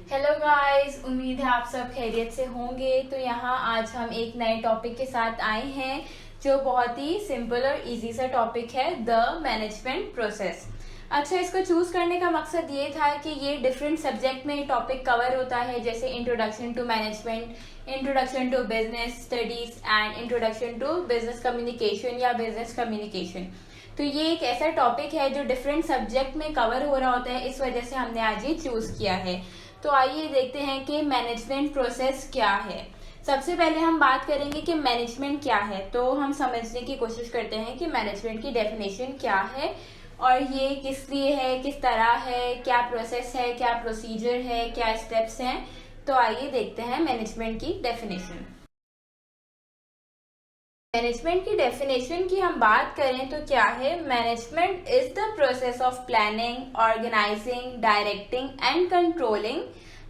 Hello guys, उम्मीद है आप सब खैरियत से होंगे। तो यहाँ आज हम एक नए टॉपिक के साथ आए हैं जो बहुत ही सिंपल और इजी सा टॉपिक है, द मैनेजमेंट प्रोसेस। अच्छा, इसको चूज करने का मकसद ये था कि ये डिफरेंट सब्जेक्ट में टॉपिक कवर होता है, जैसे introduction to management, introduction to business studies and introduction to business communication या बिजनेस कम्युनिकेशन। तो ये एक ऐसा टॉपिक है जो डिफरेंट सब्जेक्ट में कवर हो रहा होता है, इस वजह से हमने आज ये चूज किया है। तो आइए देखते हैं कि मैनेजमेंट प्रोसेस क्या है। सबसे पहले हम बात करेंगे कि मैनेजमेंट क्या है। तो हम समझने की कोशिश करते हैं कि मैनेजमेंट की डेफिनेशन क्या है और ये किस लिए है, किस तरह है, क्या प्रोसेस है, क्या प्रोसीजर है, क्या स्टेप्स हैं। तो आइए देखते हैं मैनेजमेंट की डेफिनेशन। मैनेजमेंट की डेफिनेशन की हम बात करें तो क्या है, management is the process of planning, organising, directing and controlling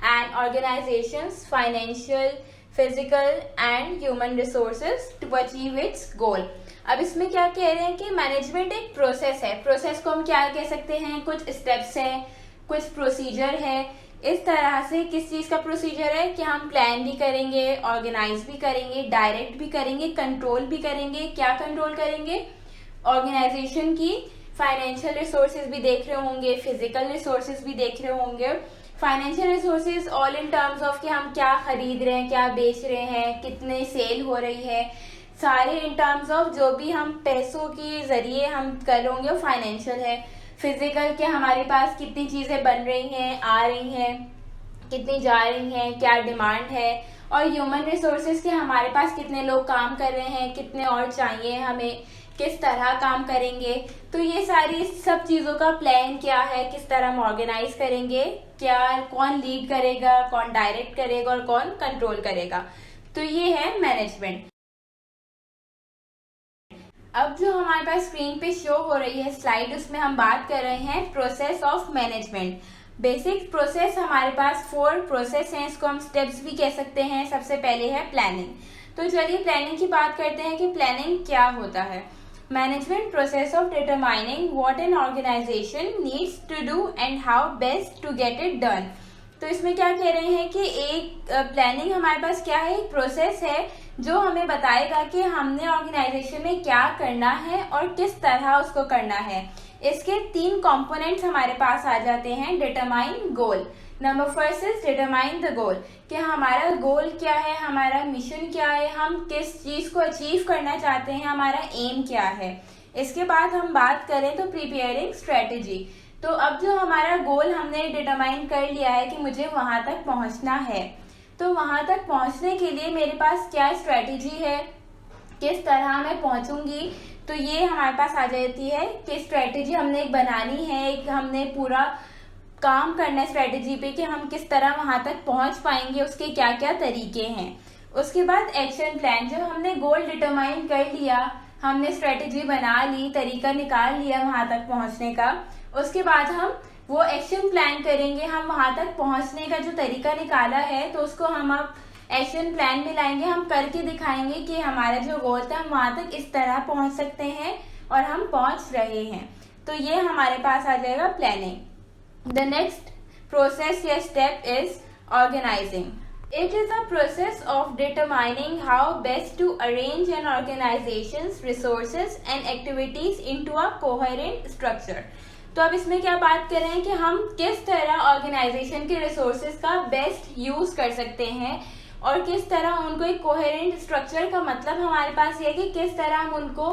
and organisations financial, physical and human resources to achieve its goal. अब इसमें क्या कह रहे हैं कि मैनेजमेंट एक प्रोसेस है। प्रोसेस को हम क्या कह सकते हैं, कुछ स्टेप्स हैं, कुछ प्रोसीजर है। इस तरह से किस चीज का प्रोसीजर है कि हम प्लान भी करेंगे, ऑर्गेनाइज भी करेंगे, डायरेक्ट भी करेंगे, कंट्रोल भी करेंगे। क्या कंट्रोल करेंगे? ऑर्गेनाइजेशन की फाइनेंशियल रिसोर्सेज भी देख रहे होंगे, फिजिकल रिसोर्सेज भी देख रहे होंगे। Financial resources all in terms of कि हम क्या खरीद रहे हैं, क्या बेच रहे हैं, कितने सेल हो रही है, सारे इन टर्म्स ऑफ जो भी हम पैसों के जरिए हम कर रहे होंगे वो फाइनेंशियल है। फिजिकल के हमारे पास कितनी चीजें बन रही हैं, आ रही हैं, कितनी जा रही हैं, क्या डिमांड है। और ह्यूमन रिसोर्सेज के हमारे पास कितने लोग काम कर रहे हैं, कितने और चाहिए हमें, किस तरह काम करेंगे। तो ये सारी सब चीजों का प्लान क्या है, किस तरह हम ऑर्गेनाइज करेंगे, क्या कौन लीड करेगा, कौन डायरेक्ट करेगा और कौन कंट्रोल करेगा। तो ये है मैनेजमेंट। अब जो हमारे पास स्क्रीन पे शो हो रही है स्लाइड, उसमें हम बात कर रहे हैं process of management. Basic process हमारे पास 4 प्रोसेस हैं, इसको हम स्टेप्स भी कह सकते हैं। सबसे पहले है प्लानिंग। तो चलिए प्लानिंग की बात करते हैं कि प्लानिंग क्या होता है। Management process of determining what an organisation needs to do and how best to get it done. तो इसमें क्या कह रहे हैं कि एक प्लानिंग हमारे पास क्या है, एक प्रोसेस है जो हमें बताएगा कि हमने ऑर्गेनाइजेशन में क्या करना है और किस तरह उसको करना है। इसके 3 कंपोनेंट्स हमारे पास आ जाते हैं। Determine goal. Number first is determine the goal, कि हमारा गोल क्या है, हमारा मिशन क्या है, हम किस चीज को अचीव करना चाहते हैं, हमारा एम क्या है। इसके बाद हम बात करें तो प्रिपेयरिंग स्ट्रेटेजी। तो अब जो हमारा गोल हमने डिटरमाइन कर लिया है कि मुझे वहां तक पहुंचना है, तो वहां तक पहुंचने के लिए मेरे पास क्या स्ट्रेटेजी है, किस तरह मैं पहुंचूंगी। तो ये हमारे पास आ जाती है कि स्ट्रेटेजी हमने एक बनानी है, एक हमने पूरा काम करना है स्ट्रेटेजी पे कि हम किस तरह वहां तक पहुंच पाएंगे, उसके क्या क्या तरीके हैं। उसके बाद एक्शन प्लान। जब हमने गोल डिटरमाइन कर लिया, हमने स्ट्रेटेजी बना ली, तरीका निकाल लिया वहां तक पहुंचने का, उसके बाद हम वो एक्शन प्लान करेंगे। हम वहां तक पहुंचने का जो तरीका निकाला है तो उसको हम अब एक्शन प्लान में लाएंगे, हम करके दिखाएंगे कि हमारा जो गोल था हम वहां तक इस तरह पहुंच सकते हैं और हम पहुंच रहे हैं। तो ये हमारे पास आ जाएगा प्लानिंग। द नेक्स्ट प्रोसेस या step is organising. It is a process of determining how best to arrange an organization's resources and activities into a coherent structure. तो अब इसमें क्या बात कर रहे हैं कि हम किस तरह ऑर्गेनाइजेशन के रिसोर्सेज का बेस्ट यूज कर सकते हैं और किस तरह उनको एक कोहेरेंट स्ट्रक्चर का मतलब हमारे पास ये है कि किस तरह हम उनको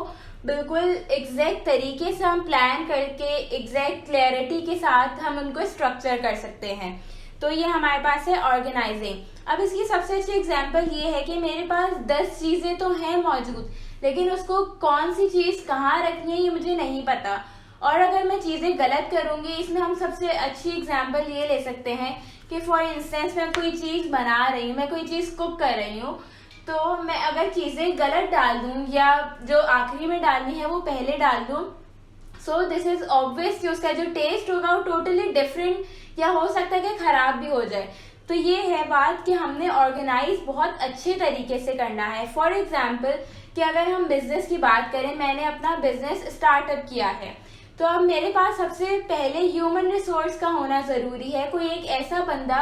बिल्कुल एग्जैक्ट तरीके से हम प्लान करके एग्जैक्ट क्लैरिटी के साथ हम उनको स्ट्रक्चर कर सकते हैं। तो ये हमारे पास है ऑर्गेनाइजिंग। अब इसकी सबसे अच्छी एग्जांपल ये है कि मेरे पास 10 चीजें तो हैं मौजूद, लेकिन उसको कौन सी चीज कहाँ रखनी है ये मुझे नहीं पता, और अगर मैं चीजें गलत करूंगी। इसमें हम सबसे अच्छी एग्जांपल ये ले सकते हैं कि फॉर इंस्टेंस मैं कोई चीज बना रही हूँ, मैं कोई चीज कुक कर रही हूँ, तो मैं अगर चीजें गलत डाल दूं या जो आखिरी में डालनी है वो पहले डाल दूं, सो दिस इज ऑब्वियस कि उसका जो टेस्ट होगा वो टोटली डिफरेंट या हो सकता है कि खराब भी हो जाए। तो ये है बात कि हमने ऑर्गेनाइज बहुत अच्छे तरीके से करना है। फॉर एग्जाम्पल कि अगर हम बिजनेस की बात करें, मैंने अपना बिजनेस स्टार्टअप किया है, तो अब मेरे पास सबसे पहले ह्यूमन रिसोर्स का होना जरूरी है। कोई एक ऐसा बंदा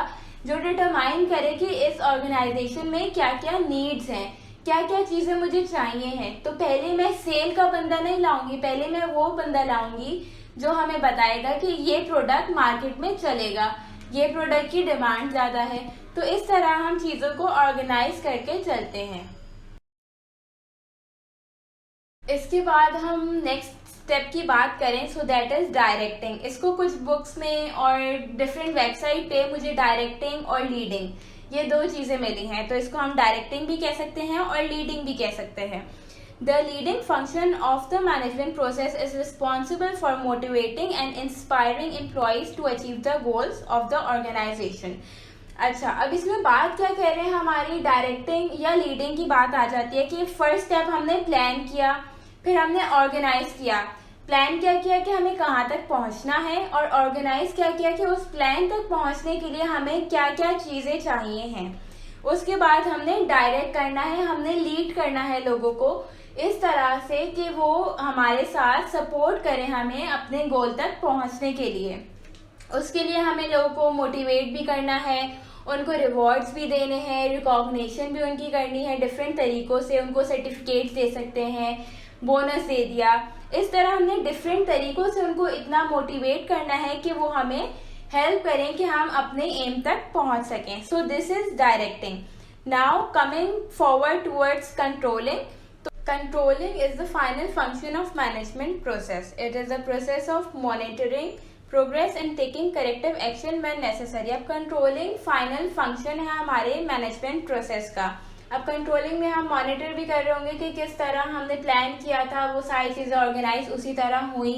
जो डिटरमाइन करे कि इस ऑर्गेनाइजेशन में क्या क्या नीड्स हैं, क्या क्या चीजें मुझे चाहिए हैं। तो पहले मैं सेल का बंदा नहीं लाऊंगी, पहले मैं वो बंदा लाऊंगी जो हमें बताएगा कि ये प्रोडक्ट मार्केट में चलेगा, ये प्रोडक्ट की डिमांड ज्यादा है। तो इस तरह हम चीजों को ऑर्गेनाइज करके चलते हैं। इसके बाद हम नेक्स्ट स्टेप की बात करें, सो दैट इज डायरेक्टिंग। इसको कुछ बुक्स में और डिफरेंट वेबसाइट पे मुझे डायरेक्टिंग और लीडिंग, ये दो चीजें मिली हैं। तो इसको हम डायरेक्टिंग भी कह सकते हैं और लीडिंग भी कह सकते हैं। The leading function of the management process is responsible for motivating and inspiring employees to achieve the goals of the organization. अच्छा, अब इसमें बात क्या कर रहे हैं, हमारी डायरेक्टिंग या लीडिंग की बात आ जाती है कि फर्स्ट स्टेप हमने प्लान किया, फिर हमने ऑर्गेनाइज किया। प्लान क्या किया कि हमें कहाँ तक पहुंचना है, और ऑर्गेनाइज क्या किया कि उस प्लान तक पहुंचने के लिए हमें क्या क्या चीजें चाहिए हैं। उसके बाद हमने डायरेक्ट करना है, हमने लीड करना है लोगों को इस तरह से कि वो हमारे साथ सपोर्ट करें हमें अपने गोल तक पहुंचने के लिए। उसके लिए हमें लोगों को मोटिवेट भी करना है, उनको रिवॉर्ड्स भी देने हैं, रिकॉग्निशन भी उनकी करनी है डिफरेंट तरीकों से। उनको सर्टिफिकेट्स दे सकते हैं, बोनस दे दिया, इस तरह हमने डिफरेंट तरीकों से उनको इतना मोटिवेट करना है कि वो हमें हेल्प करें कि हम अपने एम तक पहुंच सकें। So this is directing. Now coming forward towards controlling. Controlling is the final function of management process. It is a process of monitoring progress and taking corrective action when necessary. अब controlling final function है हमारे management process का। अब controlling में हम monitor भी कर रहे होंगे कि किस तरह हमने plan किया था वो सारी चीज़ें organize उसी तरह हुई।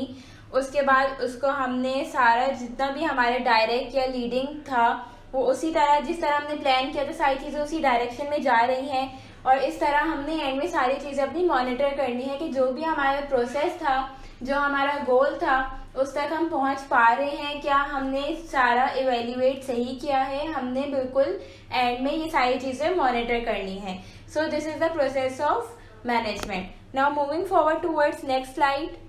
उसके बाद उसको हमने सारा जितना भी हमारे डायरेक्ट या लीडिंग था वो उसी तरह जिस तरह हमने प्लान किया था सारी चीज़ें उसी डायरेक्शन में जा रही हैं। और इस तरह हमने एंड में सारी चीज़ें अपनी मॉनिटर करनी है कि जो भी हमारा प्रोसेस था, जो हमारा गोल था, उस तक हम पहुंच पा रहे हैं क्या, हमने सारा इवेल्युएट सही किया है, हमने बिल्कुल एंड में ये सारी चीज़ें मॉनिटर करनी है। So this is the process of management. Now moving forward towards next slide.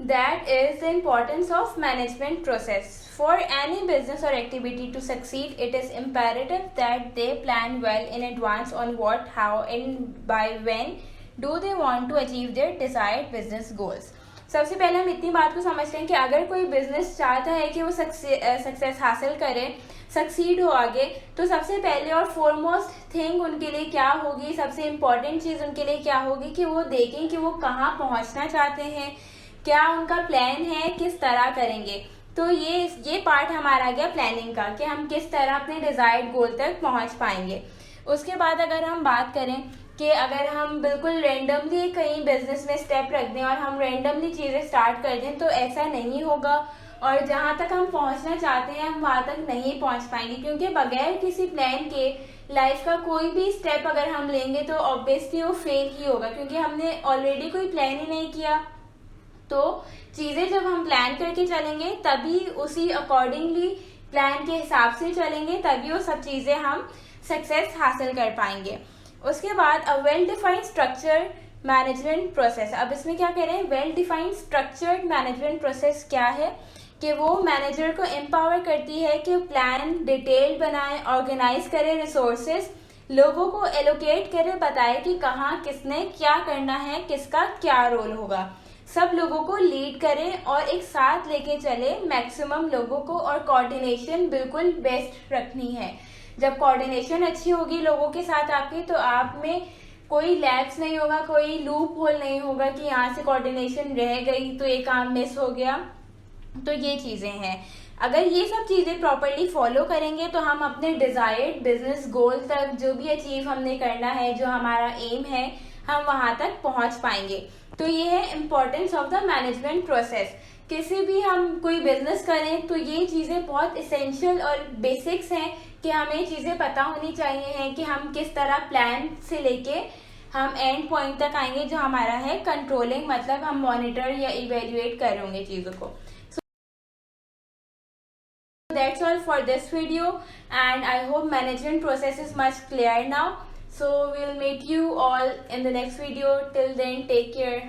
That is the importance of management process. For any business or activity to succeed, it is imperative that they plan well in advance on what, how and by when do they want to achieve their desired business goals. सबसे पहले हम इतनी बात को समझते हैं कि अगर कोई बिजनेस चाहता है कि वो सक्सेस हासिल करे, सक्सीड हो आगे, तो सबसे पहले और फॉरमोस्ट थिंग उनके लिए क्या होगी, सबसे इम्पोर्टेंट चीज़ उनके लिए क्या होगी कि वो देखें कि वो कहाँ पहुँचना चाहते हैं, क्या उनका प्लान है, किस तरह करेंगे। तो ये पार्ट हमारा आ गया प्लानिंग का कि हम किस तरह अपने डिजायर्ड गोल तक पहुंच पाएंगे। उसके बाद अगर हम बात करें कि अगर हम बिल्कुल रेंडमली कहीं बिजनेस में स्टेप रख दें और हम रेंडमली चीज़ें स्टार्ट कर दें तो ऐसा नहीं होगा, और जहां तक हम पहुंचना चाहते हैं हम वहां तक नहीं पहुंच पाएंगे, क्योंकि बगैर किसी प्लान के लाइफ का कोई भी स्टेप अगर हम लेंगे तो ऑब्वियसली वो फेल ही होगा, क्योंकि हमने ऑलरेडी कोई प्लान ही नहीं किया। तो चीज़ें जब हम प्लान करके चलेंगे तभी उसी अकॉर्डिंगली प्लान के हिसाब से चलेंगे, तभी वो सब चीज़ें हम सक्सेस हासिल कर पाएंगे। उसके बाद a well defined structure management process. अब इसमें क्या कह रहे हैं, well defined structured management process क्या है कि वो मैनेजर को एम्पावर करती है कि प्लान डिटेल बनाए, ऑर्गेनाइज करे रिसोर्सेज, लोगों को एलोकेट करे, बताए कि कहाँ किसने क्या करना है, किसका क्या रोल होगा, सब लोगों को लीड करें और एक साथ लेके चले मैक्सिमम लोगों को, और कोऑर्डिनेशन बिल्कुल बेस्ट रखनी है। जब कोऑर्डिनेशन अच्छी होगी लोगों के साथ आपकी, तो आप में कोई लैप्स नहीं होगा, कोई लूप होल नहीं होगा कि यहाँ से कोऑर्डिनेशन रह गई तो ये काम मिस हो गया। तो ये चीज़ें हैं, अगर ये सब चीज़ें प्रॉपरली फॉलो करेंगे तो हम अपने डिजायर्ड बिजनेस गोल तक, जो भी अचीव हमने करना है, जो हमारा एम है, हम वहाँ तक पहुँच पाएंगे। तो ये है importance of the management process. किसी भी हम कोई बिजनेस करें तो ये चीज़ें बहुत इसेंशियल और बेसिक्स हैं कि हमें चीज़ें पता होनी चाहिए हैं कि हम किस तरह प्लान से लेके हम एंड पॉइंट तक आएंगे, जो हमारा है कंट्रोलिंग, मतलब हम मॉनिटर या इवेल्युएट करेंगे चीज़ों को। That's all for this video, and I hope management process is much clear now. So we'll meet you all in the next video. Till then, take care.